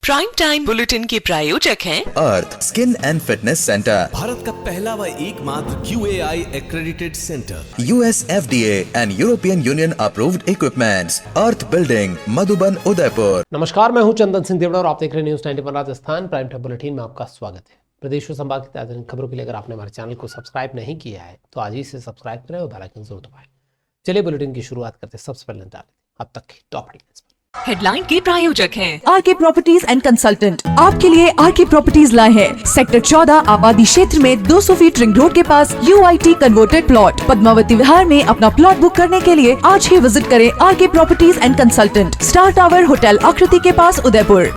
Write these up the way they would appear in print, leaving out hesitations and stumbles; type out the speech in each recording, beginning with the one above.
Prime time bulletin के प्रायोजक हैं Earth skin and fitness centre, Bharat का पहला व एकमात्र QAI accredited centre, US FDA and European Union approved equipments, Earth building, Madhuban, Udaipur. नमस्कार, मैं हूं चंदन सिंह देवड़ा और आप देख रहे हैं news 91 Rajasthan prime time bulletin में आपका स्वागत है। प्रदेश और संभाग की ताजा खबरों के लिए अगर आपने हमारे चैनल को सब्सक्राइब नहीं किया है तो आज ही से सब्सक्राइब करें और बेल आइकन जरूर दबाएं। चलिए बुलेटिन की शुरुआत करते हैं। सबसे पहले अब तक की टॉप हेडलाइंस। हेडलाइन के प्रायोजक हैं आरके प्रॉपर्टीज एंड कंसल्टेंट। आपके लिए आरके प्रॉपर्टीज लाए हैं सेक्टर 14 आबादी क्षेत्र में 200 फीट रिंग रोड के पास UIT converted plot. Padmavati Vihar में अपना प्लॉट बुक करने के लिए आज ही विजिट करें RK properties and consultant, star tower hotel Akriti के पास, उदयपुर।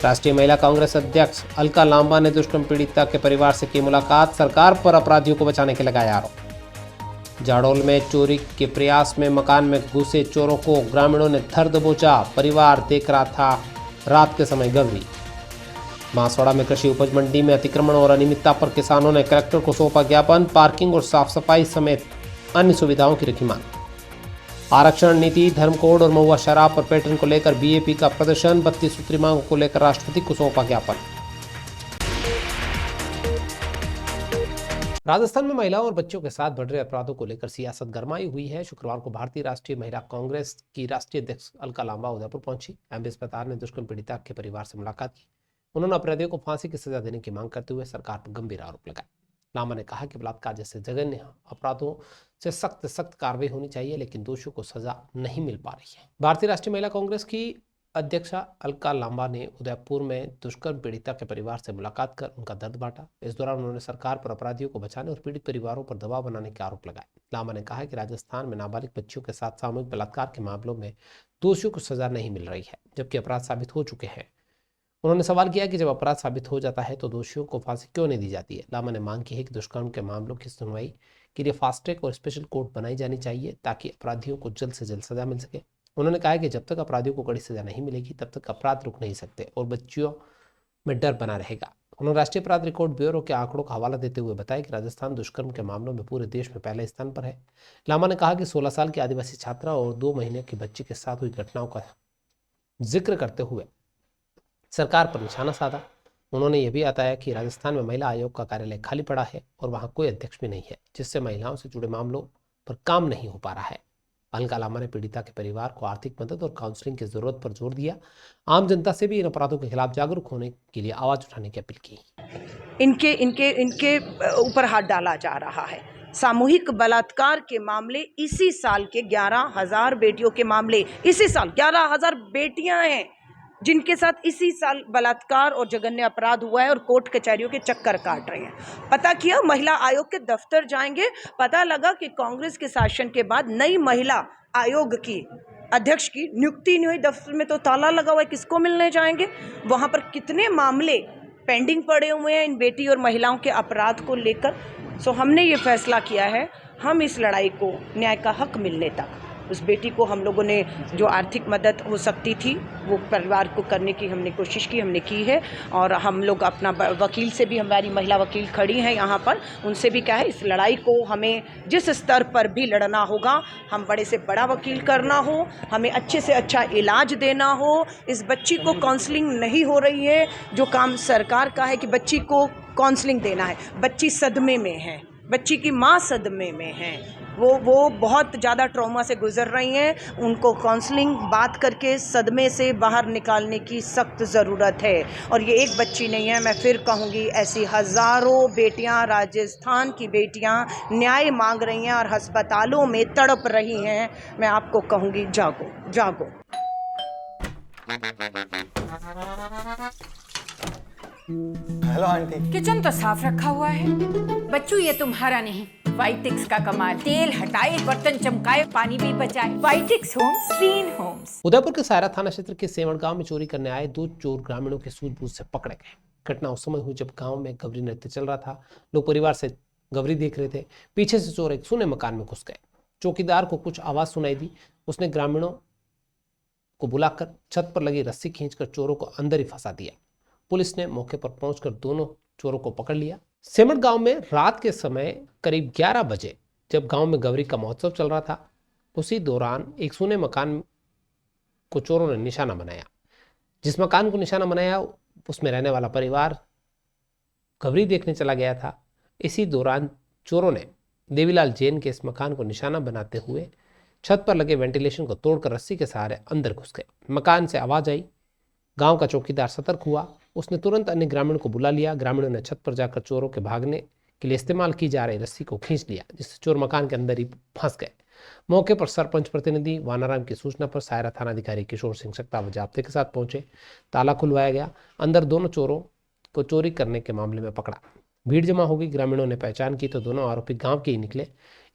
राष्ट्रीय महिला कांग्रेस अध्यक्ष अलका लांबा ने दुष्कर्म पीड़िता के परिवार से की मुलाकात, सरकार पर अपराधियों को बचाने के लगाया आरोप। जाडौल में चोरी के प्रयास में मकान में घुसे चोरों को ग्रामीणों ने धर दबोचा, परिवार देख रहा था रात के समय गवरी। बांसवाड़ा में कृषि उपज मंडी में अतिक्रमण और अनियमितता पर किसानों ने कलेक्टर को सौंपा ज्ञापन, पार्किंग और साफ सफाई समेत अन्य सुविधाओं की रखी मांग। आरक्षण नीति, धर्म कोड और महुआ शराब पर पैटर्न को लेकर बीएपी का प्रदर्शन, 32 सूत्री मांगों को लेकर राष्ट्रपति को सौंपा ज्ञापन। राजस्थान में महिलाओं और बच्चों के साथ बढ़ रहे अपराधों को लेकर सियासत गरमाई हुई है। शुक्रवार को भारतीय राष्ट्रीय महिला कांग्रेस की राष्ट्रीय अध्यक्ष अलका लांबा उदयपुर पहुंची। एमबी अस्पताल ने दुष्कर्म पीड़िता के परिवार से मुलाकात की। उन्होंने अपराधियों को फांसी की सजा देने की मांग करते हुए सरकार पर गंभीर आरोप लगाए। लांबा ने कहा कि बलात्कार जैसे जघन्य अपराधों से सख्त कार्रवाई होनी चाहिए, लेकिन दोषियों को सजा नहीं मिल पा रही है। भारतीय राष्ट्रीय महिला कांग्रेस की अध्यक्षा अलका लांबा ने उदयपुर में दुष्कर्म पीड़िता के परिवार से मुलाकात कर उनका दर्द बांटा। इस दौरान उन्होंने सरकार पर अपराधियों को बचाने और पीड़ित परिवारों पर दबाव बनाने के आरोप लगाए। लांबा ने कहा कि राजस्थान में नाबालिग बच्चियों के साथ सामूहिक बलात्कार के मामलों में दोषियों को सजा नहीं मिल रही है, जबकि अपराध साबित हो चुके हैं। उन्होंने सवाल किया कि जब अपराध साबित हो जाता है तो दोषियों को फांसी क्यों नहीं दी जाती है। लांबा ने मांग की है कि दुष्कर्म के मामलों की सुनवाई के लिए फास्ट ट्रैक और स्पेशल कोर्ट बनाई जानी चाहिए ताकि अपराधियों को जल्द से जल्द सजा मिल सके। उन्होंने कहा कि जब तक अपराधियों को कड़ी सजा नहीं मिलेगी तब तक अपराध रुक नहीं सकते और बच्चियों में डर बना रहेगा। उन्होंने राष्ट्रीय अपराध रिकॉर्ड ब्यूरो के आंकड़ों का हवाला देते हुए बताया कि राजस्थान दुष्कर्म के मामलों में पूरे देश में पहले स्थान पर है। लांबा ने कहा कि 16 साल की आदिवासी छात्रा और 2 महीने की बच्ची के साथ हुई घटनाओं का जिक्र करते हुए सरकार पर निशाना साधा। उन्होंने यह भी बताया कि राजस्थान में महिला आयोग का कार्यालय खाली पड़ा है और वहां कोई अध्यक्ष भी नहीं है, जिससे महिलाओं से जुड़े मामलों पर काम नहीं हो पा रहा है। अलका लांबा ने पीड़िता के परिवार को आर्थिक मदद और काउंसलिंग की जरूरत पर जोर दिया। आम जनता से भी इन अपराधों के खिलाफ जागरूक होने के लिए आवाज उठाने की अपील की। इनके ऊपर हाथ डाला जा रहा है। सामूहिक बलात्कार के मामले इसी साल के 11,000 बेटियों के मामले, इसी साल 11,000 बेटियां हैं जिनके साथ इसी साल बलात्कार और जघन्य अपराध हुआ है और कोर्ट कचहरियों के चक्कर काट रहे हैं। पता किया, महिला आयोग के दफ्तर जाएंगे, पता लगा कि कांग्रेस के शासन के बाद नई महिला आयोग की अध्यक्ष की नियुक्ति नहीं हुई। दफ्तर में तो ताला लगा हुआ है, किसको मिलने जाएंगे? वहाँ पर कितने मामले पेंडिंग पड़े हुए हैं इन बेटी और महिलाओं के अपराध को लेकर। सो हमने ये फैसला किया है, हम इस लड़ाई को न्याय का हक मिलने तक उस बेटी को हम लोगों ने जो आर्थिक मदद हो सकती थी वो परिवार को करने की हमने कोशिश की, हमने की है। और हम लोग अपना वकील से भी, हमारी महिला वकील खड़ी हैं यहाँ पर, उनसे भी क्या है, इस लड़ाई को हमें जिस स्तर पर भी लड़ना होगा, हम बड़े से बड़ा वकील करना हो, हमें अच्छे से अच्छा इलाज देना हो। इस बच्ची को काउंसलिंग नहीं हो रही है, जो काम सरकार का है कि बच्ची को काउंसलिंग देना है। बच्ची सदमे में है, बच्ची की माँ सदमे में है, वो बहुत ज़्यादा ट्रॉमा से गुजर रही हैं। उनको काउंसलिंग बात करके सदमे से बाहर निकालने की सख्त ज़रूरत है। और ये एक बच्ची नहीं है, मैं फिर कहूँगी, ऐसी हज़ारों बेटियां, राजस्थान की बेटियां न्याय मांग रही हैं और अस्पतालों में तड़प रही हैं। मैं आपको कहूँगी, जागो जागो। Hello aunty. किचन तो साफ रखा हुआ है। बच्चू, ये तुम्हारा नहीं, वाइटिक्स का कमाल। तेल हटाए, बर्तन चमकाए, पानी भी बचाए। वाइटिक्स होम्स, क्लीन होम्स। उदयपुर के सायरा थाना क्षेत्र के सेवण गांव में चोरी करने आए 2 चोर ग्रामीणों के सूझबूझ से पकड़े गए। घटना उस समय हुई जब गांव में गवरी नृत्य चल रहा था। लोग परिवार से गवरी देख रहे थे। पीछे से चोर एक सूने मकान में घुस गए। चौकीदार को कुछ आवाज सुनाई दी। उसने ग्रामीणों को बुलाकर छत पर लगी रस्सी खींचकर चोरों को अंदर ही फंसा दिया। पुलिस ने मौके पर पहुंचकर दोनों चोरों को पकड़ लिया। सेमठ गांव में रात के समय करीब 11 बजे जब गांव में गवरी का महोत्सव चल रहा था, उसी दौरान एक सूने मकान को चोरों ने निशाना बनाया। जिस मकान को निशाना बनाया उसमें रहने वाला परिवार खबरी देखने चला गया था। इसी दौरान चोरों ने देवीलाल जैन के इस मकान को निशाना बनाते हुए छत पर लगे वेंटिलेशन को तोड़कर रस्सी के सहारे अंदर घुस गए। मकान से आवाज आई। गांव का चौकीदार सतर्क हुआ। उसने तुरंत अन्य ग्रामीणों को बुला लिया। ग्रामीणों ने छत पर जाकर चोरों के भागने के लिए इस्तेमाल की जा रही रस्सी को खींच लिया, जिससे चोर मकान के अंदर ही फंस गए। मौके पर सरपंच प्रतिनिधि वानाराम की सूचना पर सायरा थानाधिकारी किशोर सिंह सक्ता व जाब्ते के साथ पहुंचे। ताला खुलवाया गया। अंदर दोनों चोरों को चोरी करने के मामले में पकड़ा। भीड़ जमा हो गई। ग्रामीणों ने पहचान की तो दोनों आरोपी गांव के ही निकले।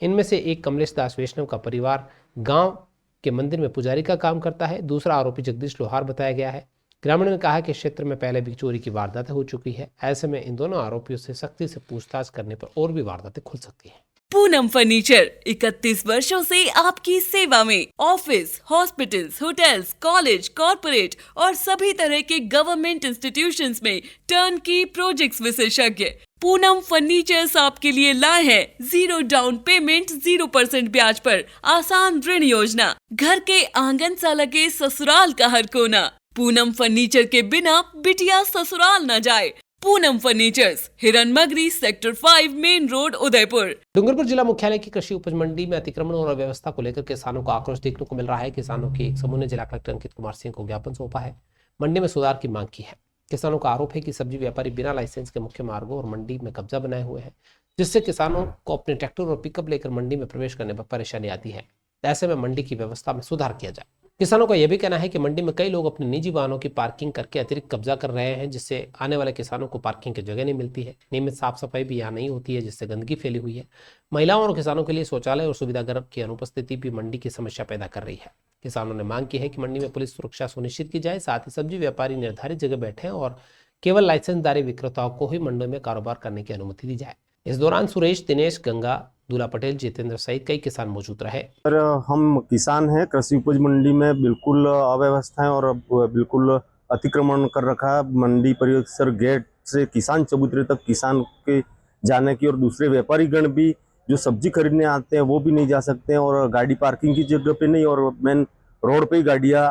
इनमें से एक कमलेश दास वैष्णव का परिवार गांव के मंदिर में पुजारी का काम करता है। दूसरा आरोपी जगदीश लोहार बताया गया है। ग्रामीणों ने कहा कि क्षेत्र में पहले भी चोरी की वारदातें हो चुकी है। ऐसे में इन दोनों आरोपियों से सख्ती से पूछताछ करने पर और भी वारदातें खुल सकती हैं। पूनम फर्नीचर 31 वर्षों से आपकी सेवा में। Office, hospitals, hotels, college, corporate और सभी तरह के गवर्नमेंट इंस्टीट्यूशंस में टर्नकी प्रोजेक्ट्स विशेषज्ञ पूनम फर्नीचर्स आपके लिए लाए हैं 0 डाउन पेमेंट 0% ब्याज पर आसान ऋण योजना। घर के आंगन सा लगे ससुराल का हर कोना। पूनम फर्नीचर के बिना बिटिया ससुराल न जाए। Poonam furnitures, Hiranmagri, sector 5, main road, Udaipur. Dungarpur जिला मुख्यालय की कृषि उपज मंडी में अतिक्रमण और अव्यवस्था को लेकर किसानों का आक्रोश देखने को मिल रहा है। किसानों के एक समूह ने जिला कलेक्टर अंकित कुमार सिंह को ज्ञापन सौंपा है। मंडी में सुधार की मांग की है। किसानों का आरोप है कि सब्जी व्यापारी बिना लाइसेंस के मुख्य मार्गों और मंडी में कब्जा बनाए हुए हैं, जिससे किसानों को अपने ट्रैक्टर और पिकअप लेकर मंडी में प्रवेश करने पर परेशानी आती है। ऐसे में मंडी की व्यवस्था में सुधार किया जाए। किसानों का यह भी कहना है कि मंडी में कई लोग अपने निजी वाहनों की पार्किंग करके अतिरिक्त कब्जा कर रहे हैं, जिससे आने वाले किसानों को पार्किंग की जगह नहीं मिलती है। नियमित साफ सफाई भी यहाँ नहीं होती है, जिससे गंदगी फैली हुई है। महिलाओं और किसानों के लिए शौचालय और सुविधागृह की अनुपस्थिति भी मंडी की समस्या पैदा कर रही है। किसानों ने मांग की है कि मंडी में पुलिस सुरक्षा सुनिश्चित की जाए। साथ ही सब्जी व्यापारी निर्धारित जगह बैठे और केवल लाइसेंसधारी विक्रेताओं को ही मंडियों में कारोबार करने की अनुमति दी जाए। इस दौरान सुरेश, दिनेश, गंगा, दूल्हा पटेल, जितेंद्र सहित कई किसान मौजूद रहे। सर, हम किसान हैं। कृषि उपज मंडी में बिल्कुल अव्यवस्था है और बिल्कुल अतिक्रमण कर रखा है। मंडी परिसर गेट से किसान चबूतरे तक किसान के जाने की और दूसरे व्यापारी गण भी जो सब्जी खरीदने आते हैं वो भी नहीं जा सकते हैं और गाड़ी पार्किंग की जगह पे नहीं और मेन रोड पे ही गाड़ियाँ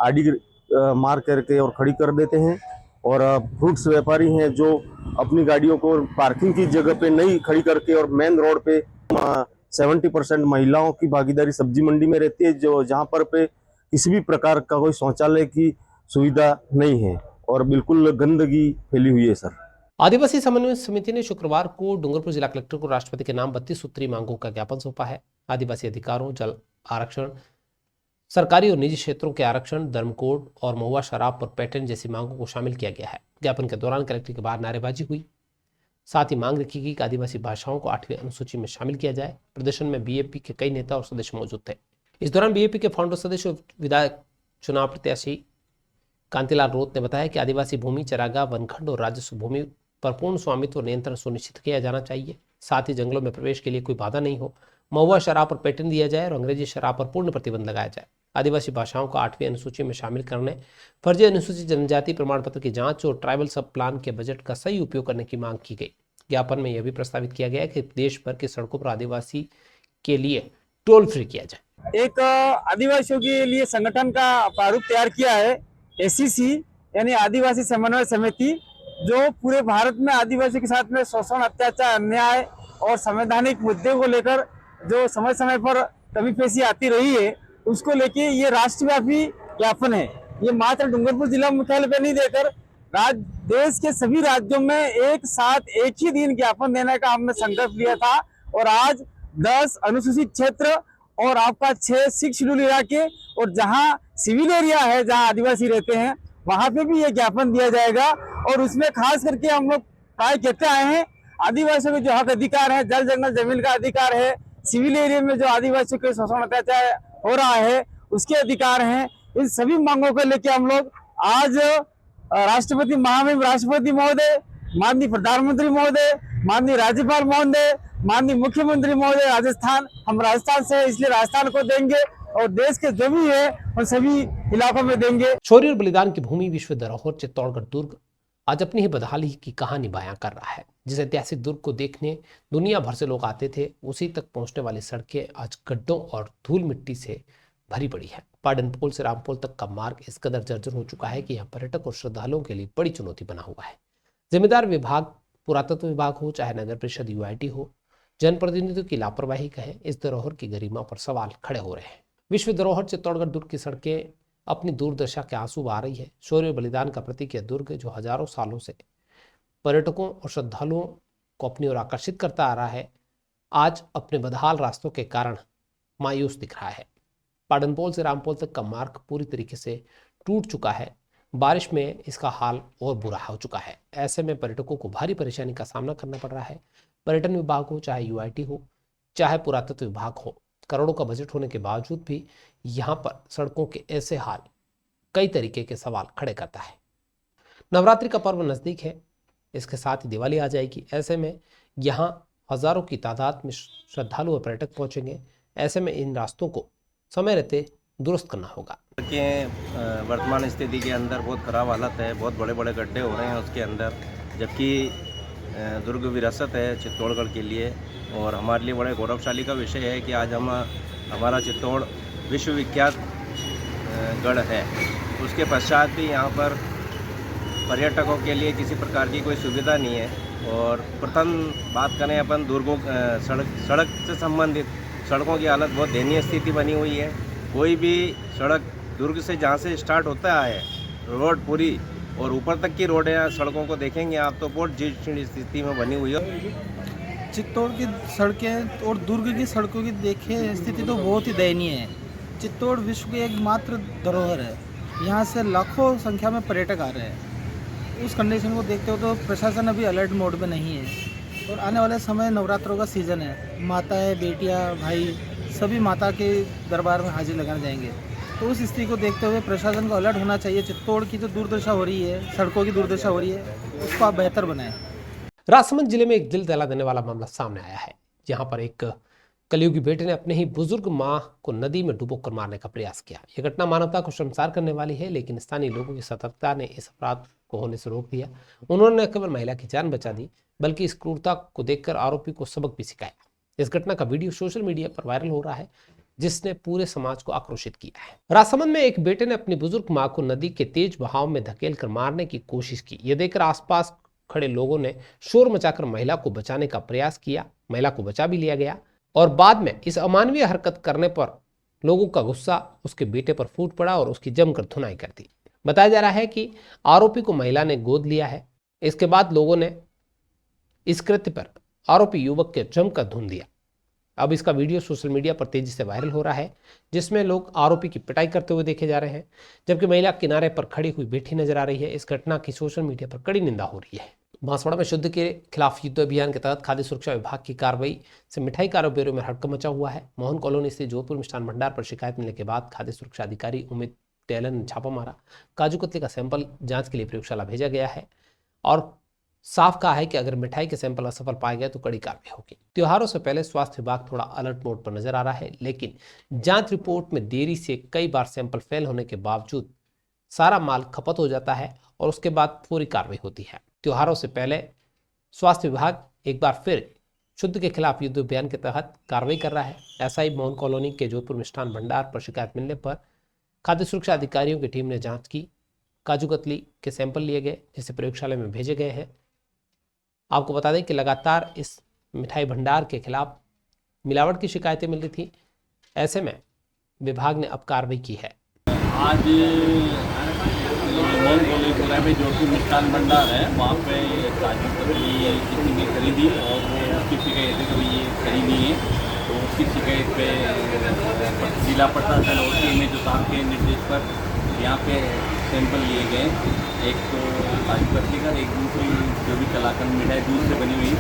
आड़ी मार करके और खड़ी कर देते हैं। और फ्रूट्स व्यापारी हैं जो अपनी गाड़ियों को पार्किंग की जगह पे नहीं खड़ी करके और मेन रोड पे 70% महिलाओं की भागीदारी सब्जी मंडी में रहती है, जो जहां पर पे किसी भी प्रकार का कोई शौचालय की सुविधा नहीं है और बिल्कुल गंदगी फैली हुई है। सर, आदिवासी समन्वय समिति ने शुक्रवार को डूंगरपुर जिला कलेक्टर को राष्ट्रपति के नाम 32 सूत्री मांगों का ज्ञापन सौंपा है। आदिवासी अधिकारों, जल आरक्षण, सरकारी और निजी क्षेत्रों के आरक्षण, धर्म कोड और महुआ शराब पर पैटर्न जैसी मांगों को शामिल किया गया है। ज्ञापन के दौरान कलेक्टर के बाहर नारेबाजी हुई। साथ ही मांग रखी गई कि आदिवासी भाषाओं को 8वीं अनुसूची में शामिल किया जाए। प्रदर्शन में बीएपी के कई नेता और सदस्य मौजूद थे। इस दौरान बीएपी के फाउंडर सदस्य और विधायक चुनाव प्रत्याशी कांतिलाल रोत ने बताया कि आदिवासी भूमि, चरागाह, वनखंड और राजस्व भूमि पर पूर्ण स्वामित्व और नियंत्रण सुनिश्चित किया जाना चाहिए। साथ ही जंगलों में प्रवेश के लिए कोई बाधा नहीं हो। महुआ शराब पर पैटर्न दिया जाए और अंग्रेजी शराब पर पूर्ण प्रतिबंध लगाया जाए। आदिवासी भाषाओं को 8वीं अनुसूची में शामिल करने, फर्जी अनुसूचित जनजाति प्रमाण पत्र की जांच और ट्राइबल सब प्लान के बजट का सही उपयोग करने की मांग की गई। ज्ञापन में यह भी प्रस्तावित किया गया कि देश भर की सड़कों पर आदिवासी के लिए टोल फ्री किया जाए। एक आदिवासियों के लिए संगठन का प्रारूप तैयार किया है, एसीसी यानी आदिवासी समन्वय समिति, जो पूरे भारत में आदिवासी के साथ में शोषण, अत्याचार, अन्याय और संवैधानिक मुद्दे को लेकर जो समय समय पर कमी पेशी आती रही है उसको लेके ये राष्ट्रव्यापी ज्ञापन है। ये मात्र डूंगरपुर जिला मुख्यालय पे नहीं देकर देश के सभी राज्यों में एक साथ एक ही दिन ज्ञापन देने का हमने संकल्प लिया था और आज 10 अनुसूचित क्षेत्र और आपका 6 शेड्यूल इलाके और जहां सिविल एरिया है जहां आदिवासी रहते हैं वहां पे भी ये ज्ञापन दिया जाएगा। और उसमें खास करके हम लोग काय कहते आए हैं, आदिवासियों के जो हक अधिकार है, जल जंगल जमीन का अधिकार है, सिविल एरिया में जो आदिवासियों के शोषण अत्याचार हो रहा है उसके अधिकार हैं, इन सभी मांगों को लेकर हम लोग आज राष्ट्रपति महामहिम राष्ट्रपति महोदय, माननीय प्रधानमंत्री महोदय, माननीय राज्यपाल महोदय, माननीय मुख्यमंत्री महोदय राजस्थान, हम राजस्थान से इसलिए राजस्थान को देंगे और देश के जो भी है उन सभी इलाकों में देंगे। शौर्य और बलिदान की भूमि विश्व धरोहर चित्तौड़गढ़ दुर्ग आज अपनी ही बदहाली की कहानी बयां कर रहा है। जिस ऐतिहासिक दुर्ग को देखने दुनिया भर से लोग आते थे, उसी तक पहुंचने वाली सड़कें आज गड्ढों और धूल मिट्टी से भरी पड़ी है। पाडनपोल से रामपोल तक का मार्ग इस कदर जर्जर हो चुका है कि यहाँ पर्यटक और श्रद्धालुओं के लिए बड़ी चुनौती बना हुआ है। जिम्मेदार विभाग पुरातत्व विभाग हो चाहे नगर परिषद यूआईटी हो, जनप्रतिनिधियों की लापरवाही कहें, इस धरोहर की गरिमा पर सवाल खड़े हो रहे हैं। विश्व धरोहर चित्तौड़गढ़ दुर्ग की सड़कें अपनी दूरदशा के आंसू बहा रही है। शौर्य बलिदान का प्रतीक यह दुर्ग जो हजारों सालों से पर्यटकों और श्रद्धालुओं को अपनी ओर आकर्षित करता आ रहा है, आज अपने बदहाल रास्तों के कारण मायूस दिख रहा है। पाडनपोल से रामपोल तक का मार्ग पूरी तरीके से टूट चुका है। बारिश में इसका हाल और बुरा हो चुका है। ऐसे में पर्यटकों को भारी परेशानी का सामना करना पड़ रहा है। पर्यटन विभाग हो चाहे यूआईटी हो चाहे पुरातत्व विभाग हो, करोड़ों का बजट होने के बावजूद भी यहाँ पर सड़कों के ऐसे हाल कई तरीके के सवाल खड़े करता है। नवरात्रि का पर्व नज़दीक है, इसके साथ ही दिवाली आ जाएगी। ऐसे में यहाँ हजारों की तादाद में श्रद्धालु और पर्यटक पहुँचेंगे। ऐसे में इन रास्तों को समय रहते दुरुस्त करना होगा। वर्तमान स्थिति के अंदर बहुत ख़राब हालत है, बहुत बड़े बड़े गड्ढे हो रहे हैं उसके अंदर, जबकि दुर्ग विरासत है चित्तौड़गढ़ के लिए और हमारे लिए बड़े गौरवशाली का विषय है कि आज हमारा चित्तौड़ विश्वविख्यात गढ़ है। उसके पश्चात भी यहाँ पर पर्यटकों के लिए किसी प्रकार की कोई सुविधा नहीं है। और प्रथम बात करें अपन दुर्गों सड़क से संबंधित, सड़कों की हालत बहुत दयनीय स्थिति बनी हुई है। कोई भी सड़क दुर्ग से जहाँ से स्टार्ट होता है रोड पूरी और ऊपर तक की रोड है, सड़कों को देखेंगे आप तो बहुत जीर्ण स्थिति में बनी हुई है। चित्तौड़ की सड़कें और दुर्ग की सड़कों की देखिए स्थिति तो बहुत ही दयनीय है। चित्तौड़ विश्व की एकमात्र धरोहर है, यहाँ से लाखों संख्या में पर्यटक आ रहे हैं। उस कंडीशन को देखते हो तो प्रशासन अभी अलर्ट मोड में नहीं है और आने वाले समय नवरात्रों का सीज़न है। माताएं, बेटियां, भाई सभी माता के दरबार में हाजिर लगाने जाएंगे, तो उस स्थिति को देखते हुए प्रशासन को अलर्ट होना चाहिए। चित्तौड़ की जो दुर्दशा हो रही है, सड़कों की दुर्दशा हो रही है, उसको आप बेहतर बनाएं। राजसमंद जिले में एक दिल दहला देने वाला मामला सामने आया है, जहां पर एक कलयुगी बेटे ने अपने ही बुजुर्ग मां को नदी में डुबोकर मारने का प्रयास किया। यह घटना मानवता को शर्मसार करने वाली है, लेकिन स्थानीय लोगों की सतर्कता ने इस अपराध को होने से रोक दिया। उन्होंने न केवल महिला की जान बचा दी, बल्कि इस क्रूरता को देखकर आरोपी को सबक भी सिखाया। इस घटना का वीडियो सोशल मीडिया पर वायरल हो रहा है, जिसने पूरे समाज को आक्रोशित किया है। राजसमंद में एक बेटे ने अपनी बुजुर्ग मां को नदी के तेज बहाव में धकेलकर मारने की कोशिश की। यह देखकर आसपास खड़े लोगों ने शोर मचाकर महिला को बचाने का प्रयास किया। महिला को बचा भी लिया गया और बाद में इस अमानवीय हरकत करने पर लोगों का गुस्सा उसके बेटे पर फूट पड़ा और उसकी जमकर धुनाई कर दी। बताया जा रहा है कि आरोपी को महिला ने गोद लिया है। इसके बाद लोगों ने इस कृत्य पर आरोपी युवक के जमकर धुन दिया। अब इसका वीडियो सोशल मीडिया पर तेजी से वायरल हो रहा है, जिसमें लोग आरोपी की पिटाई करते हुए देखे जा रहे हैं, जबकि महिला किनारे पर खड़ी हुई बैठी नजर आ रही है। इस घटना की सोशल मीडिया पर कड़ी निंदा हो रही है। बांसवाड़ा में शुद्ध के खिलाफ युद्ध अभियान के तहत खाद्य सुरक्षा विभाग की कार्रवाई से मिठाई कारोबारियों में हड़कंप मचा हुआ है। मोहन कॉलोनी स्थित जोधपुर मिष्ठान भंडार पर शिकायत मिलने के बाद खाद्य सुरक्षा अधिकारी उमित टेलर ने छापा मारा। काजू कतली का सैंपल जांच के लिए प्रयोगशाला भेजा गया है और साफ कहा है कि अगर मिठाई के सैंपल असफल पाए गए तो कड़ी कार्रवाई होगी। त्योहारों से पहले स्वास्थ्य विभाग थोड़ा अलर्ट मोड पर नजर आ रहा है, लेकिन जांच रिपोर्ट में देरी से कई बार सैंपल फेल होने के बावजूद सारा माल खपत हो जाता है और उसके बाद पूरी कार्रवाई होती है। त्योहारों से पहले स्वास्थ्य विभाग एक बार फिर शुद्ध के खिलाफ युद्ध अभियान के तहत कार्रवाई कर रहा है। ऐसा ही मोहन कॉलोनी के जोधपुर मिष्ठान भंडार पर शिकायत मिलने पर खाद्य सुरक्षा अधिकारियों की टीम ने जांच की। काजू कतली के सैंपल लिए गए, जिसे प्रयोगशाला में भेजे गए हैं। आपको बता दें कि लगातार इस मिठाई भंडार के खिलाफ मिलावट की शिकायतें मिल रही थी। ऐसे में विभाग ने अब कार्रवाई की है। आज मोहन कॉलोनी में जोधपुर मिष्ठान भंडार है, वहाँ पे काजू कतली किसी ने खरीदी और वो उसकी शिकायत है कि ये खरीदी है, तो उसकी शिकायत पे जिला प्रशासन और जो साहब के निर्देश पर यहाँ पे सैंपल लिए गए। एक तो काजू कतली का, एक दूसरी जो भी कलाकंद मिठाई दूध से बनी हुई।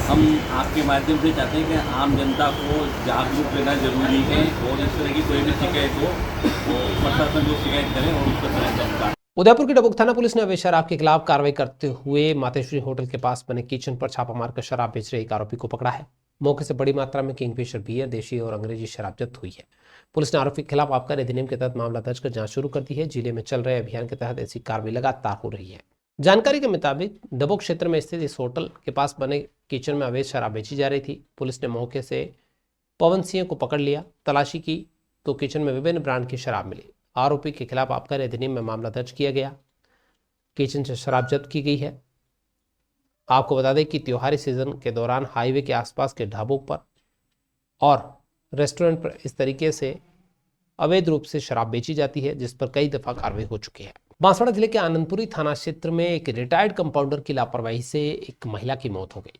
हम आपके माध्यम से चाहते हैं कि आम जनता को जागरूक रहना जरूरी है और इस तरह की कोई भी शिकायत हो तो प्रशासन को शिकायत करें और उसका तुरंत। उदयपुर की डबुक थाना पुलिस ने अवैध शराब के खिलाफ कार्रवाई करते हुए मातेश्वरी होटल के पास बने किचन पर छापा मारकर शराब बेच रहे एक आरोपी को पकड़ा है। मौके से बड़ी मात्रा में किंगफिशर बियर, देशी और अंग्रेजी शराब जब्त हुई है। पुलिस ने आरोपी के खिलाफ आबकारी अधिनियम के तहत मामला दर्ज कर जांच शुरू कर दी है। जिले में चल रहे अभियान के तहत ऐसी कार्रवाई लगातार हो रही है। जानकारी के मुताबिक डबोक क्षेत्र में स्थित इस होटल के पास बने किचन में अवैध शराब बेची जा रही थी। पुलिस ने मौके से पवन सिंह को पकड़ लिया। तलाशी की तो किचन में विभिन्न ब्रांड की शराब मिली। आरोपी के खिलाफ आबकारी अधिनियम में मामला दर्ज किया गया। किचन से शराब जब्त की गई है। आपको बता दें कि त्योहारी सीजन के दौरान हाईवे के आसपास के ढाबों पर और रेस्टोरेंट पर इस तरीके से अवैध रूप से शराब बेची जाती है, जिस पर कई दफा कार्रवाई हो चुकी है। बांसवाड़ा जिले के आनंदपुरी थाना क्षेत्र में एक रिटायर्ड कंपाउंडर की लापरवाही से एक महिला की मौत हो गई।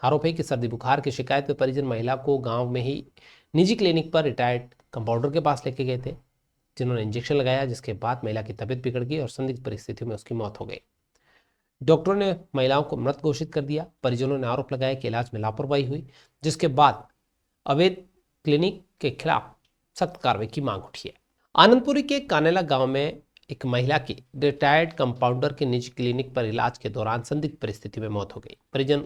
आरोप है कि सर्दी बुखार की शिकायत पर परिजन महिला को गांव में ही निजी क्लिनिक पर रिटायर्ड कंपाउंडर के पास लेके गए थे, जिन्होंने इंजेक्शन लगाया, जिसके बाद महिला की तबीयत बिगड़ गई और संदिग्ध परिस्थितियों में उसकी मौत हो गई। डॉक्टरों ने महिलाओं को मृत घोषित कर दिया। परिजनों ने आरोप लगाया कि इलाज में लापरवाही हुई, जिसके बाद अवैध क्लिनिक के खिलाफ सख्त कार्रवाई की मांग उठी है। आनंदपुरी के कानेला गांव में एक महिला की रिटायर्ड कंपाउंडर के निजी क्लिनिक पर इलाज के दौरान संदिग्ध परिस्थिति में मौत हो गई। परिजन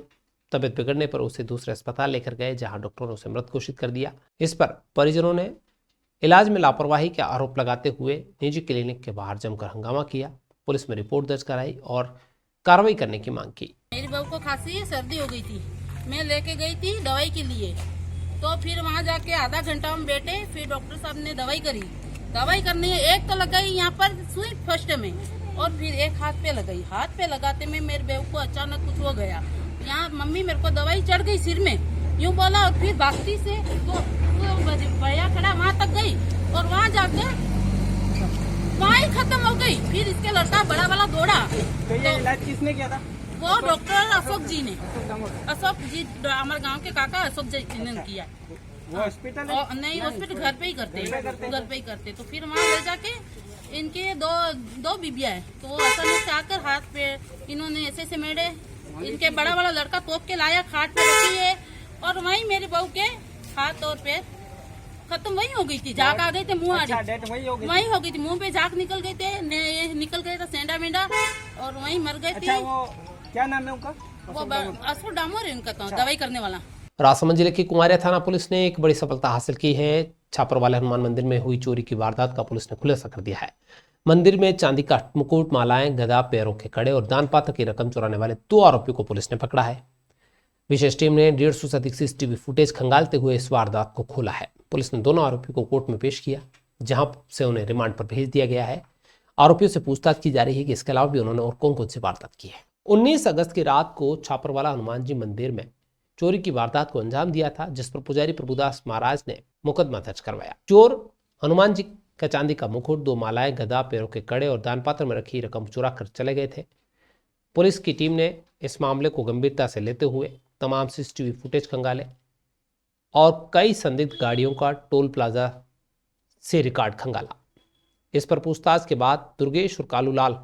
तबियत बिगड़ने पर उसे दूसरे अस्पताल लेकर गए, जहां डॉक्टरों ने उसे मृत घोषित कर दिया। इस पर परिजनों ने इलाज में लापरवाही के आरोप लगाते हुए निजी क्लिनिक के बाहर जमकर हंगामा किया। पुलिस में रिपोर्ट दर्ज कराई और कार्रवाई करने की मांग की। मेरी बहू को खांसी सर्दी हो गई थी, मैं लेके गई थी दवाई के लिए, तो फिर वहाँ जाके आधा घंटा हम बैठे, फिर डॉक्टर साहब ने दवाई करी। दवाई करने एक तो लगाई यहाँ पर सुई फर्स्ट में, और फिर एक हाथ पे लगाई। हाथ पे लगाते में मेरे बहू को अचानक कुछ हो गया। यहाँ मम्मी मेरे को दवाई चढ़ गई सिर में, यूँ बोला, और फिर भागती से तो भैया खड़ा वहाँ तक गई, और वहाँ जाके वहाँ ही खत्म हो गई। फिर इसके लड़का बड़ा वाला दौड़ा। तो ये इलाज किसने किया था? वो डॉक्टर अशोक जी ने, अशोक जी हमारे गांव के काका अशोक जी ने किया। वो हॉस्पिटल नहीं, हॉस्पिटल घर पे ही करते, घर पे ही करते। तो फिर वहाँ ले जाके इनके दो बीबिया है, तो वो अचानक से आकर हाथ पे इन्होंने ऐसे मेरे इनके बड़ा वाला लड़का तोप के लाया, खाट पे रखी है, और वहीं मेरी बहू के हाथ और पैर खत्म वही हो गई थी। झाग आ गई थी, मुँह वही हो गई थी, मुँह पे झाग निकल गए थे, निकल गया था सेंडा मेंढा, और वहीं मर गए थे। क्या नाम है उनका? वो अशोक डामोर है उनका, तो दवाई करने वाला। राजसमंद जिले की कुमारिया थाना पुलिस ने एक बड़ी सफलता हासिल की है। छापर वाले हनुमान मंदिर में हुई चोरी की वारदात का पुलिस ने खुलासा कर दिया है। मंदिर में चांदी का मुकुट, मालाएं, गदा, पैरों के कड़े और दान पात्र की रकम चुराने वाले 2 आरोपियों को पुलिस ने पकड़ा है। विशेष टीम ने 150 से अधिक सीसीटीवी फुटेज खंगालते हुए इस वारदात को खोला है। पुलिस ने दोनों आरोपियों को कोर्ट में पेश किया, जहां से उन्हें रिमांड पर भेज दिया गया है। आरोपियों से पूछताछ की जा रही है कि इसके अलावा भी उन्होंने और कौन कौन सी वारदात की है। 19 अगस्त की रात को छापरवाला हनुमान जी मंदिर में चोरी की वारदात को अंजाम दिया था, जिस पर पुजारी प्रभुदास महाराज ने मुकदमा दर्ज करवाया। चोर हनुमान जी का चांदी का मुकुट, 2 मालाएं, गदा, पैरों के कड़े और दान पात्र में रखी रकम चुरा कर चले गए थे। पुलिस की टीम ने इस मामले को गंभीरता से लेते हुए तमाम सीसीटीवी फुटेज खंगाले और कई संदिग्ध गाड़ियों का टोल प्लाजा से रिकॉर्ड खंगाला। इस पर पूछताछ के बाद दुर्गेश और कालूलाल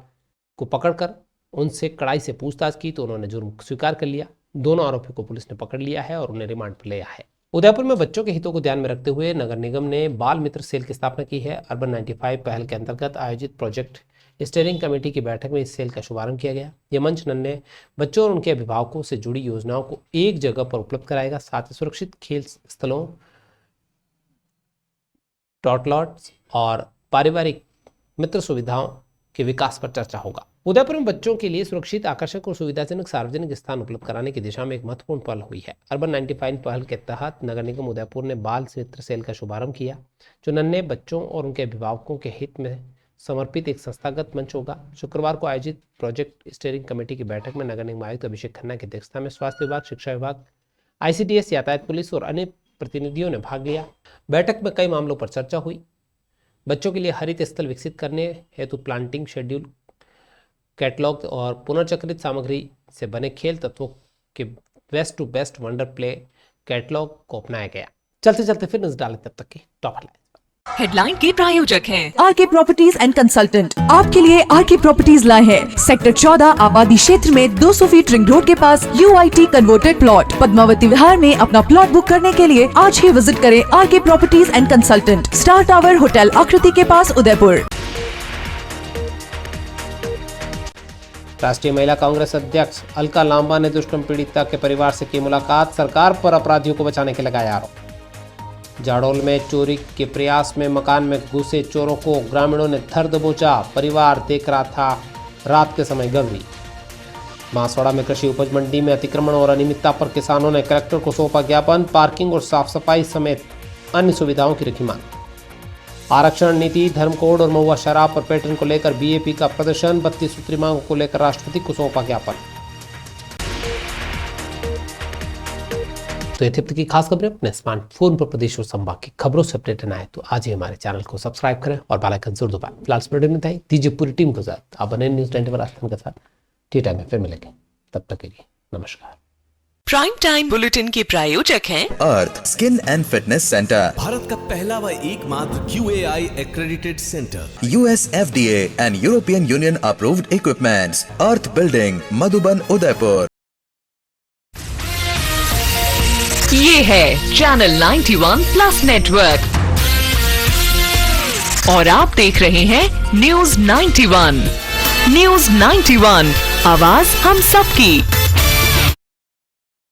को पकड़कर उनसे कड़ाई से पूछताछ की तो उन्होंने जुर्म स्वीकार कर लिया। दोनों आरोपियों को पुलिस ने पकड़ लिया है और उन्हें रिमांड पर लिया है। उदयपुर में बच्चों के हितों को ध्यान में रखते हुए नगर निगम ने बाल मित्र सेल की स्थापना की है। अर्बन 95 पहल के अंतर्गत आयोजित प्रोजेक्ट स्टीयरिंग कमेटी की बैठक में इस सेल का शुभारंभ किया गया। यह मंच नन्हे बच्चों और उनके अभिभावकों से जुड़ी योजनाओं को एक जगह पर उपलब्ध कराएगा। साथ ही सुरक्षित खेल स्थलों, टॉटलॉट्स और पारिवारिक मित्र सुविधाओं के विकास पर चर्चा होगा। उदयपुर में बच्चों के लिए सुरक्षित, आकर्षक और सुविधाजनक सार्वजनिक स्थान उपलब्ध कराने की दिशा में एक महत्वपूर्ण पहल हुई है। अर्बन 95 पहल के तहत नगर निगम उदयपुर ने बाल मित्र सेल का शुभारंभ किया, जो नन्हे बच्चों और उनके अभिभावकों के हित में समर्पित एक संस्थागत मंच होगा। शुक्रवार को आयोजित प्रोजेक्ट स्टीयरिंग कमेटी की बैठक में नगर निगम आयुक्त अभिषेक खन्ना की अध्यक्षता में स्वास्थ्य विभाग, शिक्षा विभाग, ICDS, यातायात पुलिस और अन्य प्रतिनिधियों ने भाग लिया। बैठक में कई मामलों पर चर्चा हुई। बच्चों के लिए हरित स्थल विकसित करने हेतु प्लांटिंग शेड्यूल, कैटलॉग और पुनर्चक्रित सामग्री से बने खेल तत्वों के waste to best wonder play catalogue को अपनाया गया। चलते चलते फिर नजर डालें तब तक की टॉप हेडलाइन। हेडलाइन के प्रायोजक हैं आरके प्रॉपर्टीज एंड कंसल्टेंट। आपके लिए आरके प्रॉपर्टीज लाए हैं सेक्टर 14 आबादी क्षेत्र में 200 फीट रिंग रोड के पास UIT converted plot. Padmavati Vihar में अपना प्लॉट बुक करने के लिए आज ही विजिट करें RK properties and consultant, star tower hotel Akriti के पास, उदयपुर। राष्ट्रीय महिला कांग्रेस अध्यक्ष अलका लांबा ने दुष्कर्म पीड़िता के परिवार से की मुलाकात, सरकार पर अपराधियों को बचाने के लगाया आरोप। जाडौल में चोरी के प्रयास में मकान में घुसे चोरों को ग्रामीणों ने धर दबोचा, परिवार देख रहा था रात के समय गहरी। बांसवाड़ा में कृषि उपज मंडी में अतिक्रमण और अनियमितता पर किसानों ने कलेक्टर को सौंपा ज्ञापन, पार्किंग और साफ सफाई समेत अन्य सुविधाओं की रखी मांग। आरक्षण नीति, धर्म कोड और महुआ शराब पर पैटर्न को लेकर बीएपी का प्रदर्शन, 32 सूत्री मांगों को लेकर राष्ट्रपति को सौंपा ज्ञापन। तो ये थी की खास खबरें। अपने स्मार्टफोन पर प्रदेश और संभाग की खबरों से अपडेट रहना है तो आज ही हमारे चैनल को सब्सक्राइब करें और बेल आइकन जरूर दबाएं। फिलहाल इस वीडियो में दीजिए पूरी टीम को साथ आप बने न्यूज़ 24 राजस्थान के साथ टी टाइम में फिर मिलेंगे। तब तक के लिए नमस्कार। प्राइम टाइम बुलेटिन के प्रायोजक हैं Earth skin and fitness centre, Bharat का पहला व एकमात्र QAI accredited center, US FDA and European Union approved equipments, earth building, Madhuban, Udaipur. ये है चैनल 91 प्लस नेटवर्क और आप देख रहे हैं न्यूज़ 91। न्यूज़ 91, आवाज हम सबकी।